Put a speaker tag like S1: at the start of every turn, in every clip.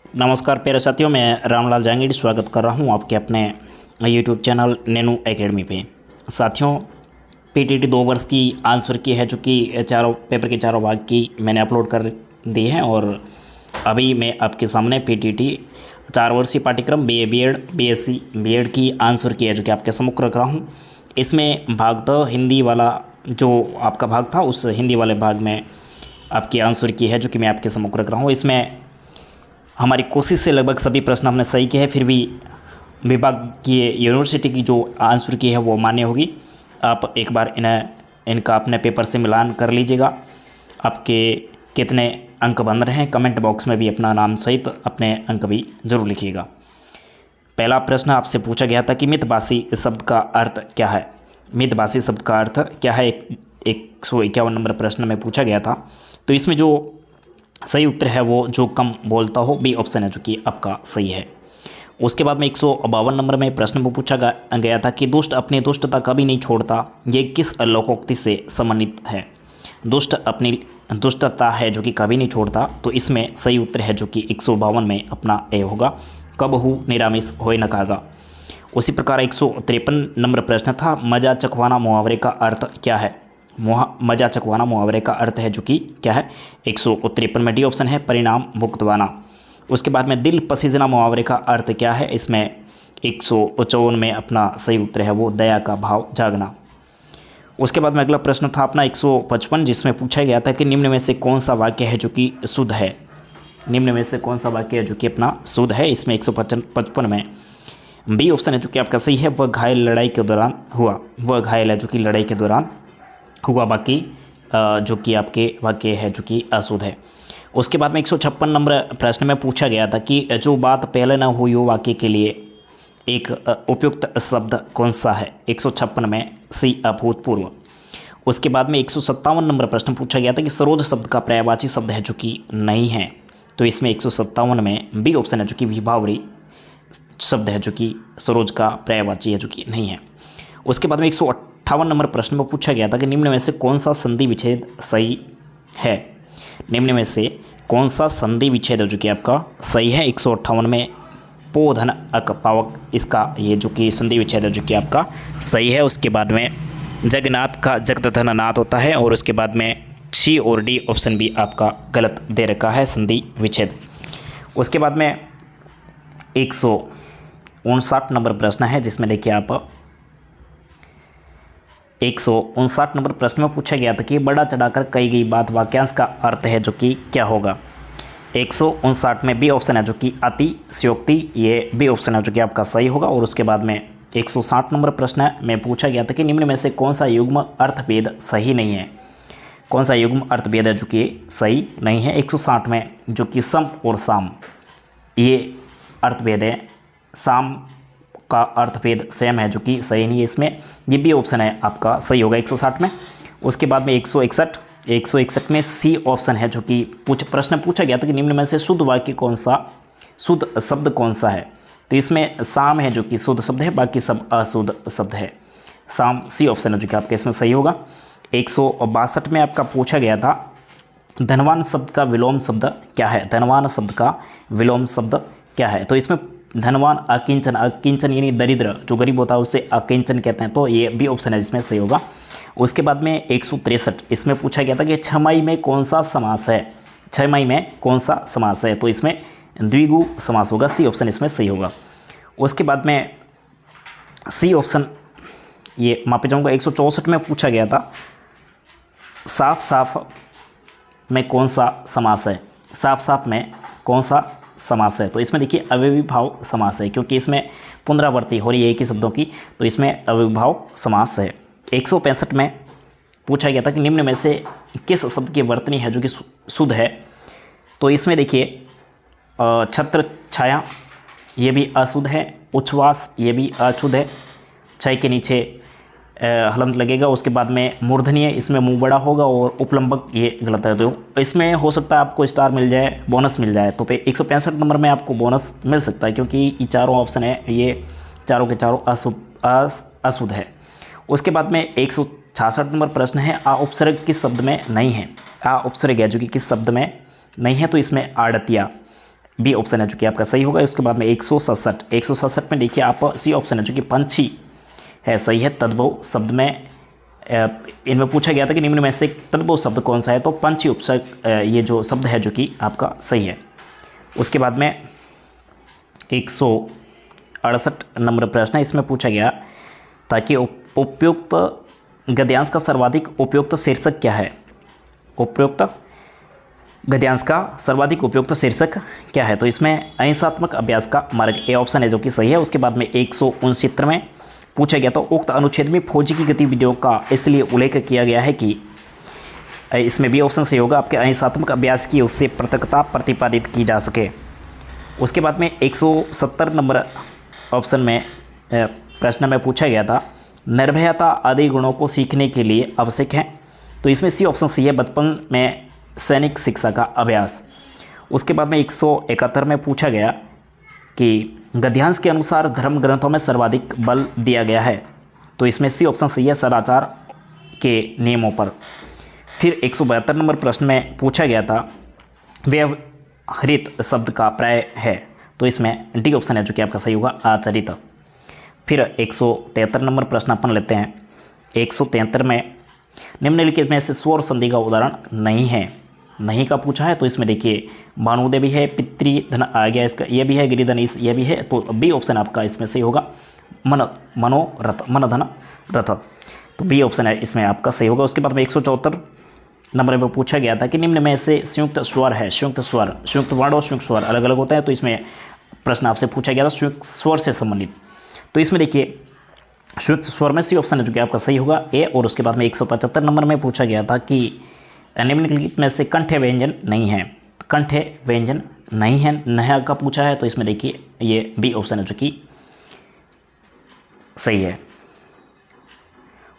S1: नमस्कार प्यारे साथियों, मैं रामलाल जांगीड़ स्वागत कर रहा हूं आपके अपने यूट्यूब चैनल नैनू एकेडमी पे। साथियों, पीटीटी 2 वर्ष की आंसर की है, जो कि चारों पेपर के चारों भाग की मैंने अपलोड कर दी है। और अभी मैं आपके सामने पीटीटी 4 वर्षीय पाठ्यक्रम बीए बीएड बीएससी बीएड की आंसर की है, जो कि आपके सम्मुख रख रहा हूँ। इसमें भाग द हिंदी वाला जो आपका भाग था, उस हिंदी वाले भाग में आपकी आंसर की है, जो कि मैं आपके सम्मुख रख रहा हूँ। इसमें हमारी कोशिश से लगभग सभी प्रश्न हमने सही किए हैं, फिर भी विभाग की यूनिवर्सिटी की जो आंसर की है वो मान्य होगी। आप एक बार इनका अपने पेपर से मिलान कर लीजिएगा। आपके कितने अंक बन रहे हैं, कमेंट बॉक्स में भी अपना नाम सहित अपने अंक भी ज़रूर लिखिएगा। पहला प्रश्न आपसे पूछा गया था कि मितभाषी शब्द का अर्थ क्या है। मितभाषी शब्द का अर्थ क्या है, 151 नंबर प्रश्न में पूछा गया था। तो इसमें जो सही उत्तर है वो जो कम बोलता हो, बी ऑप्शन है, जो कि आपका सही है। उसके बाद में 152 नंबर में प्रश्न में पूछा गया था कि दुष्ट अपनी दुष्टता कभी नहीं छोड़ता, ये किस लोकोक्ति से संबंधित है। दुष्ट अपनी दुष्टता है जो कि कभी नहीं छोड़ता, तो इसमें सही उत्तर है जो कि 152 में अपना ए होगा, कबहू निरामिष होए न खागा। उसी प्रकार 153 नंबर प्रश्न था, मजा चखवाना मुहावरे का अर्थ क्या है। मजा चखवाना मुहावरे का अर्थ है जो कि क्या है, 153 में डी ऑप्शन है, परिणाम भुगतवाना। उसके बाद में दिल पसीजना मुहावरे का अर्थ क्या है, इसमें 154 में अपना सही उत्तर है वो दया का भाव जागना। उसके बाद में अगला प्रश्न था अपना 155, जिसमें पूछा गया था कि निम्न में से कौन सा वाक्य है जो कि शुद्ध है। निम्न में से कौन सा वाक्य है जो कि अपना शुद्ध है। इसमें 155 में बी ऑप्शन है जो कि आपका सही है, वह घायल लड़ाई के दौरान हुआ। वह घायल है जो कि लड़ाई के दौरान हुआ, बाकी जो कि आपके वाक्य है जो कि अशुद्ध है। उसके बाद में 156 नंबर प्रश्न में पूछा गया था कि जो बात पहले न हुई हो वाक्य के लिए एक उपयुक्त शब्द कौन सा है। 156 में सी अभूतपूर्व। उसके बाद में 157 नंबर प्रश्न पूछा गया था कि सरोज शब्द का पर्यायवाची शब्द है जो कि नहीं है। तो इसमें 157 में बी ऑप्शन है जो कि विभावरी शब्द है, जो कि सरोज का पर्यायवाची है जो कि नहीं है। उसके बाद में 158 नंबर प्रश्न में पूछा गया था कि निम्न में से कौन सा संधि विच्छेद सही है। निम्न में से कौन सा संधि विच्छेद है जो कि आपका सही है। 158 में पोधन अक पावक, इसका ये जो कि संधि विच्छेद है जो कि आपका सही है। उसके बाद में जगन्नाथ का जग तथा नाथ होता है, और उसके बाद में सी और डी ऑप्शन भी आपका गलत दे रखा है, संधि विच्छेद। उसके बाद में 159 नंबर प्रश्न है, जिसमें देखिए आप 159 नंबर प्रश्न में पूछा गया था कि बड़ा चढ़ाकर कही गई बात वाक्यांश का अर्थ है जो कि क्या होगा। 159 में बी ऑप्शन है जो कि अतिशयोक्ति, ये बी ऑप्शन है जो कि आपका सही होगा। और उसके बाद में 160 नंबर प्रश्न में पूछा गया था कि निम्न में से कौन सा युग्म अर्थभेद सही नहीं है। कौन सा युग्म अर्थभेद है जो कि सही नहीं है। 160 में जो कि सम और साम, ये अर्थभेद है, साम का अर्थभेद सेम है जो कि सही नहीं है। इसमें ये भी ऑप्शन है आपका सही होगा 160 में। उसके बाद में 161 में सी ऑप्शन है, जो कि प्रश्न पूछा गया था कि निम्न में से शुद्ध वाक्य कौन सा, शुद्ध शब्द कौन सा है। तो इसमें साम है जो कि शुद्ध शब्द है, बाकी सब अशुद्ध शब्द है। साम सी ऑप्शन है जो कि आपके इसमें सही होगा। 162 में आपका पूछा गया था धनवान शब्द का विलोम शब्द क्या है। धनवान शब्द का विलोम शब्द क्या है। तो इसमें धनवान अकिंचन, अकिंचन यानी दरिद्र, जो गरीब होता है उसे अकिंचन कहते हैं, तो ये भी ऑप्शन है जिसमें सही होगा। उसके बाद में 163, इसमें पूछा गया था कि छमाही में कौन सा समास है। छमाही में कौन सा समास है, तो इसमें द्विगु समास होगा, सी ऑप्शन इसमें सही होगा। उसके बाद में सी ऑप्शन ये मापे जाऊँगा। 164 में पूछा गया था साफ साफ में कौन सा समास है। साफ साफ में कौन सा समास है, तो इसमें देखिए अव्ययीभाव समास है, क्योंकि इसमें पुनरावृत्ति हो रही है एक ही शब्दों की, तो इसमें अव्ययीभाव समास है। 165 में पूछा गया था कि निम्न में से किस शब्द की वर्तनी है जो कि शुद्ध है। तो इसमें देखिए छत्र छाया, ये भी अशुद्ध है। उच्छ्वास, ये भी अशुद्ध है, छय के नीचे हलंत लगेगा। उसके बाद में मूर्धन्य, इसमें मुंह बड़ा होगा। और उपलंबक, ये गलत है। तो इसमें हो सकता है आपको स्टार मिल जाए, बोनस मिल जाए। तो 165 नंबर में आपको बोनस मिल सकता है, क्योंकि ये चारों ऑप्शन है, ये चारों के चारों अशुद्ध है। उसके बाद में 166 नंबर प्रश्न है आ उपसर्ग किस शब्द में नहीं है। आ उपसर्ग है जो कि किस शब्द में नहीं है, तो इसमें आड़तिया, बी ऑप्शन है जो कि आपका सही होगा। उसके बाद में 167 में देखिए आप सी ऑप्शन है जो कि पंछी है, सही है। तद्भव शब्द में इनमें पूछा गया था कि निम्न में से तद्भव शब्द कौन सा है, तो पंछी उपसर्ग ये जो शब्द है जो कि आपका सही है। उसके बाद में 168 नंबर प्रश्न है, इसमें पूछा गया था कि उपयुक्त गद्यांश का सर्वाधिक उपयुक्त शीर्षक क्या है। उपयुक्त गद्यांश का सर्वाधिक उपयुक्त शीर्षक क्या है, तो इसमें अहिंसात्मक अभ्यास का मार्ग ए ऑप्शन है जो कि सही है। उसके बाद में 169 में पूछा गया तो उक्त अनुच्छेद में फौजी की गतिविधियों का इसलिए उल्लेख किया गया है कि इसमें बी ऑप्शन सही होगा, आपके अहिंसात्मक अभ्यास की उससे पृथकता प्रतिपादित की जा सके। उसके बाद में 170 नंबर ऑप्शन में प्रश्न में पूछा गया था निर्भयता आदि गुणों को सीखने के लिए आवश्यक है, तो इसमें सी ऑप्शन सही है, बचपन में सैनिक शिक्षा का अभ्यास। उसके बाद में 171 में पूछा गया कि गद्यांश के अनुसार धर्म ग्रंथों में सर्वाधिक बल दिया गया है, तो इसमें सी ऑप्शन सही है, सदाचार के नियमों पर। फिर 172 नंबर प्रश्न में पूछा गया था व्यवहारित शब्द का प्राय है, तो इसमें डी ऑप्शन है जो कि आपका सही होगा, आचरित। फिर 173 नंबर प्रश्न अपन लेते हैं। 173 में निम्नलिखित में से स्वर संधि का उदाहरण नहीं है, नहीं का पूछा है, तो इसमें देखिए भानुदे भी है, पितृधन आ गया इसका, ये भी है, गिरिधनीस ये भी है, तो बी ऑप्शन आपका इसमें सही होगा, मनोरथ, मनधन रथ, तो बी ऑप्शन है इसमें आपका सही होगा। उसके बाद में 174 नंबर में पूछा गया था कि निम्न में से संयुक्त स्वर है, संयुक्त स्वर, संयुक्त वर्ण और संयुक्त स्वर अलग अलग होता है, तो इसमें प्रश्न आपसे पूछा गया था संयुक्त स्वर से संबंधित, तो इसमें देखिए संयुक्त स्वर में सी ऑप्शन है जो कि आपका सही होगा, ए। और उसके बाद में 175 नंबर में पूछा गया था कि निम्नलिखित में से कंठ्य व्यंजन नहीं है, कंठ्य व्यंजन नहीं है, नह का पूछा है, तो इसमें देखिए ये बी ऑप्शन है जो कि सही है।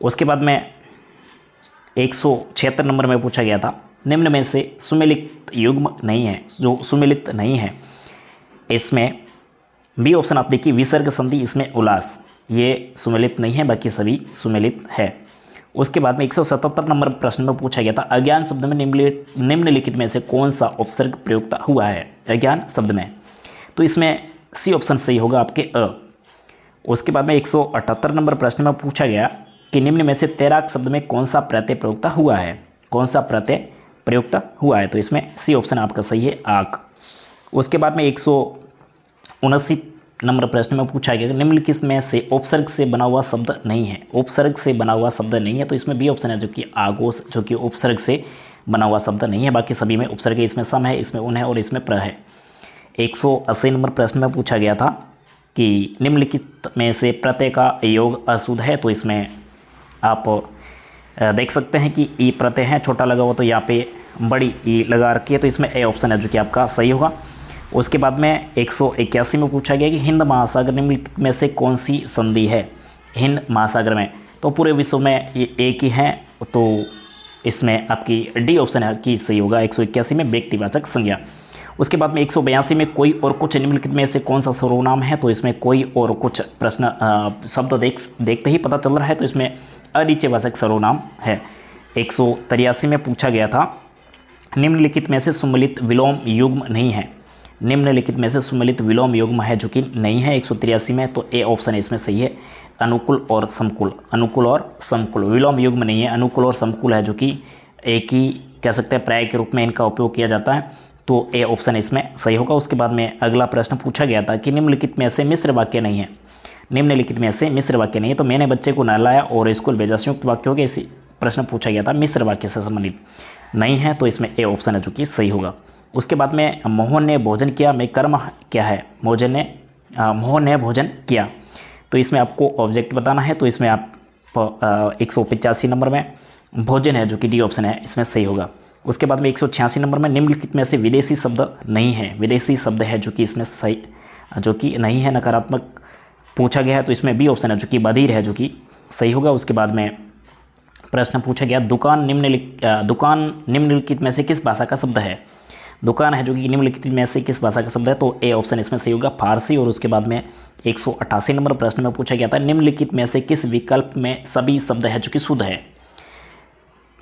S1: उसके बाद में 176 नंबर में पूछा गया था निम्न में से सुमेलित युग्म नहीं है, जो सुमेलित नहीं है, इसमें बी ऑप्शन आप देखिए विसर्ग संधि, इसमें उल्लास, ये सुमेलित नहीं है, बाकी सभी सुमेलित है। उसके बाद में 177 नंबर प्रश्न में पूछा गया था अज्ञान शब्द में निम्नलिखित में से कौन सा उपसर्ग प्रयुक्त हुआ है अज्ञान शब्द में, तो इसमें सी ऑप्शन सही होगा आपके अ। उसके बाद में 178 नंबर प्रश्न में पूछा गया कि निम्न में से तैराक शब्द में कौन सा प्रत्यय प्रयुक्त हुआ है, कौन सा प्रत्यय प्रयुक्त हुआ है, तो इसमें सी ऑप्शन आपका सही है, आक। उसके बाद में 179 नंबर प्रश्न में पूछा गया कि निम्नलिखित में से उपसर्ग से बना हुआ शब्द नहीं है, उपसर्ग से बना हुआ शब्द नहीं है, तो इसमें बी ऑप्शन है जो कि आगोश, जो कि उपसर्ग से बना हुआ शब्द नहीं है, बाकी सभी में उपसर्ग है, इसमें सम है, इसमें उन है और इसमें प्र है। 180 नंबर प्रश्न में पूछा गया था कि निम्नलिखित में से प्रत्यय का योग अशुद्ध है, तो इसमें आप देख सकते हैं कि ई प्रत्यय है, छोटा लगा हुआ, तो यहाँ पे बड़ी ई लगा रखी है, तो इसमें ए ऑप्शन है जो कि आपका सही होगा। उसके बाद में 181 में पूछा गया कि हिंद महासागर निम्नलिखित में से कौन सी संधि है हिंद महासागर में, तो पूरे विश्व में ये एक ही है, तो इसमें आपकी डी ऑप्शन है कि सही होगा 181 में व्यक्तिवाचक संज्ञा। उसके बाद में 182 में कोई और कुछ निम्नलिखित में से कौन सा सर्वनाम है, तो इसमें कोई और कुछ प्रश्न शब्द देखते ही पता चल रहा है, तो इसमें अनिश्चयवाचक सर्वनाम है। 183 में पूछा गया था निम्नलिखित में से सुमेलित विलोम युग्म नहीं है, निम्नलिखित में से सुमेलित विलोम युग्म है जो कि नहीं है 183 में, तो ए ऑप्शन है इसमें सही है, अनुकूल और समकुल, अनुकूल और समकुल, विलोम युग्म नहीं है, अनुकूल और समकुल है जो कि एक ही कह सकते हैं पर्याय के रूप में इनका उपयोग किया जाता है, तो ए ऑप्शन इसमें सही होगा। उसके बाद में अगला प्रश्न पूछा गया था कि निम्नलिखित में से मिश्र वाक्य नहीं है, निम्नलिखित में से मिश्र वाक्य नहीं है, तो मैंने बच्चे को नहलाया और स्कूल भेजा, संयुक्त वाक्य हो गया, इसी प्रश्न पूछा गया था, मिश्र वाक्य से संबंधित नहीं है, तो इसमें ए ऑप्शन है जो कि सही होगा। उसके बाद में मोहन ने भोजन किया में कर्म क्या है, मोहन ने भोजन किया, तो इसमें आपको ऑब्जेक्ट बताना है, तो इसमें आप 185 नंबर में भोजन है जो कि डी ऑप्शन है इसमें सही होगा। उसके बाद में 186 नंबर में निम्नलिखित में से विदेशी शब्द नहीं है, विदेशी शब्द है जो कि इसमें सही, जो कि नहीं है, नकारात्मक पूछा गया है, तो इसमें बी ऑप्शन है जो कि बधिर है जो कि सही होगा। उसके बाद में प्रश्न पूछा गया दुकान निम्नलिखित में से किस भाषा का शब्द है, दुकान है जो कि निम्नलिखित में से किस भाषा का शब्द है, तो ए ऑप्शन इसमें सही होगा, फारसी। और उसके बाद में 188 नंबर प्रश्न में पूछा गया था निम्नलिखित में से किस विकल्प में सभी शब्द है जो कि शुद्ध है,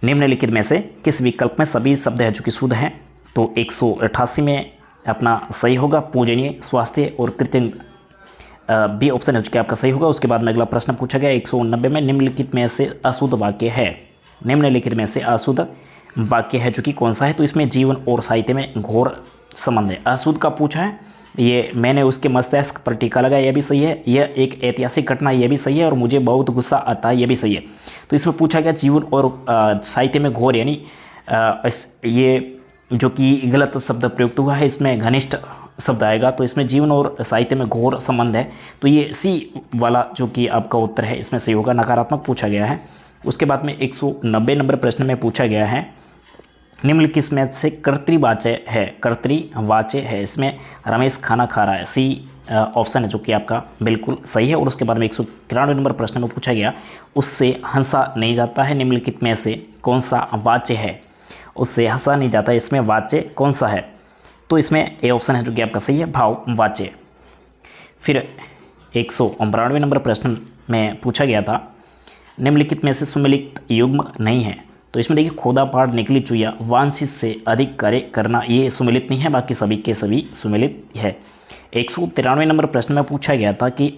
S1: निम्नलिखित में से किस विकल्प में सभी शब्द है जो कि शुद्ध है, तो 188 में अपना सही होगा। पूजनीय, स्वास्थ्य और कृत्रिम बी ऑप्शन है जो कि आपका सही होगा। उसके बाद में अगला प्रश्न पूछा गया 190 में, निम्नलिखित में से अशुद्ध वाक्य है। निम्नलिखित में से अशुद्ध वाक्य है जो कि कौन सा है? तो इसमें जीवन और साहित्य में घोर संबंध है। अशुद्ध का पूछा है, ये मैंने उसके मस्तिष्क पर टीका लगाया, यह भी सही है। यह एक ऐतिहासिक घटना, यह भी सही है। और मुझे बहुत गुस्सा आता है, यह भी सही है। तो इसमें पूछा गया जीवन और साहित्य में घोर, यानी ये जो कि गलत शब्द प्रयुक्त हुआ है, इसमें घनिष्ठ शब्द आएगा। तो इसमें जीवन और साहित्य में घोर संबंध है, तो ये सी वाला जो कि आपका उत्तर है इसमें सही होगा। नकारात्मक पूछा गया है। उसके बाद में 190 नंबर प्रश्न में पूछा गया है, निम्नलिखित में से कर्तृवाच्य है। कर्तृवाच्य है, इसमें रमेश खाना खा रहा है, सी ऑप्शन है जो कि आपका बिल्कुल सही है। और उसके बाद में 193 नंबर प्रश्न में पूछा गया, उससे हंसा नहीं जाता है, निम्नलिखित में से कौन सा वाच्य है? उससे हंसा नहीं जाता है, इसमें वाच्य कौन सा है? तो इसमें ए ऑप्शन है जो कि आपका सही है, भाववाच्य। फिर 192 नंबर प्रश्न में पूछा गया था, निम्नलिखित में से सुमेलित युग्म नहीं है। तो इसमें देखिए, खोदा पहाड़ निकली चुया, वांछित से अधिक कार्य करना, ये सुमेलित नहीं है, बाकी सभी के सभी सुमेलित है। 193 नंबर प्रश्न में पूछा गया था कि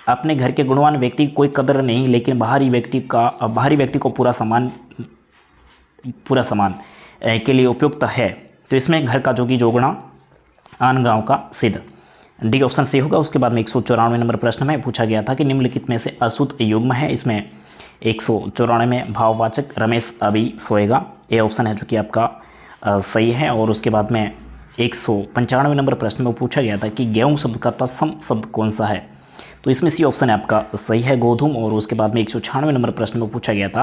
S1: अपने घर के गुणवान व्यक्ति की कोई कदर नहीं, लेकिन बाहरी व्यक्ति को पूरा सामान के लिए उपयुक्त है। तो इसमें घर का जोगी जोगना, आन गाँव का सिद्ध, डी ऑप्शन सही होगा। उसके बाद में 194 नंबर प्रश्न में पूछा गया था कि निम्नलिखित में से अशुद्ध युग्म है। इसमें 194 में भाववाचक, रमेश अभी सोएगा, ए ऑप्शन है जो कि आपका सही है। और उसके बाद में 195 नंबर प्रश्न में पूछा गया था कि गेहूं शब्द का तत्सम शब्द कौन सा है? तो इसमें सी ऑप्शन है आपका सही है, गोधूम। और उसके बाद में 196 नंबर प्रश्न में पूछा गया था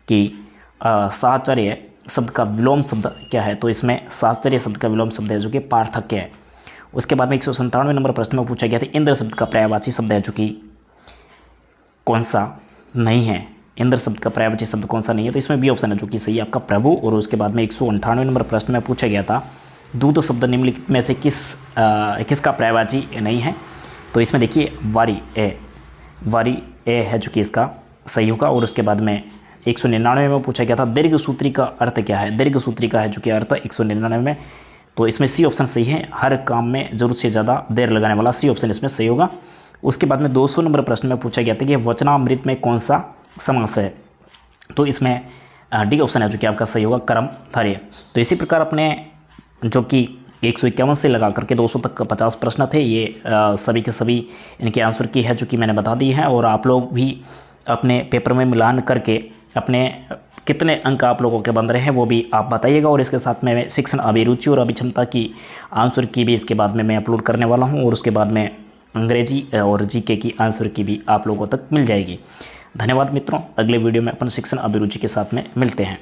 S1: कि साहचर्य शब्द का विलोम शब्द क्या है? तो इसमें साहचर्य शब्द का विलोम शब्द है जो कि पार्थक्य है। उसके बाद में 197 नंबर प्रश्न में पूछा गया था, इंद्र शब्द का पर्यायवाची शब्द है जो कि कौन सा नहीं है? इंद्र शब्द का पर्यायवाची शब्द कौन सा नहीं है? तो इसमें बी ऑप्शन है जो कि सही है आपका, प्रभु। और उसके बाद में 198 नंबर प्रश्न में पूछा गया था, दूत शब्द निम्नलिखित में से किसका पर्यायवाची नहीं है? तो इसमें देखिए, वारी ए है जो कि इसका सही होगा। और उसके बाद में 199 में पूछा गया था, दीर्घ सूत्री का अर्थ क्या है? दीर्घ सूत्री का है जो कि अर्थ 199 में, तो इसमें सी ऑप्शन सही है, हर काम में जरूरत से ज़्यादा देर लगाने वाला, सी ऑप्शन इसमें सही होगा। उसके बाद में 200 नंबर प्रश्न में पूछा गया था कि वचनामृत में कौन सा समास है? तो इसमें डी ऑप्शन है जो कि आपका सही होगा, कर्मधारय। तो इसी प्रकार अपने जो कि 151 से लगा करके 200 तक 50 प्रश्न थे, ये सभी के सभी इनके आंसर की है जो कि मैंने बता दी है। और आप लोग भी अपने पेपर में मिलान करके अपने कितने अंक आप लोगों के बन रहे हैं वो भी आप बताइएगा। और इसके साथ में शिक्षण अभिरुचि और अभिक्षमता की आंसर की भी इसके बाद में मैं अपलोड करने वाला हूं। और उसके बाद में अंग्रेजी और जीके की आंसर की भी आप लोगों तक मिल जाएगी। धन्यवाद मित्रों, अगले वीडियो में अपन शिक्षण अभिरुचि के साथ में मिलते हैं।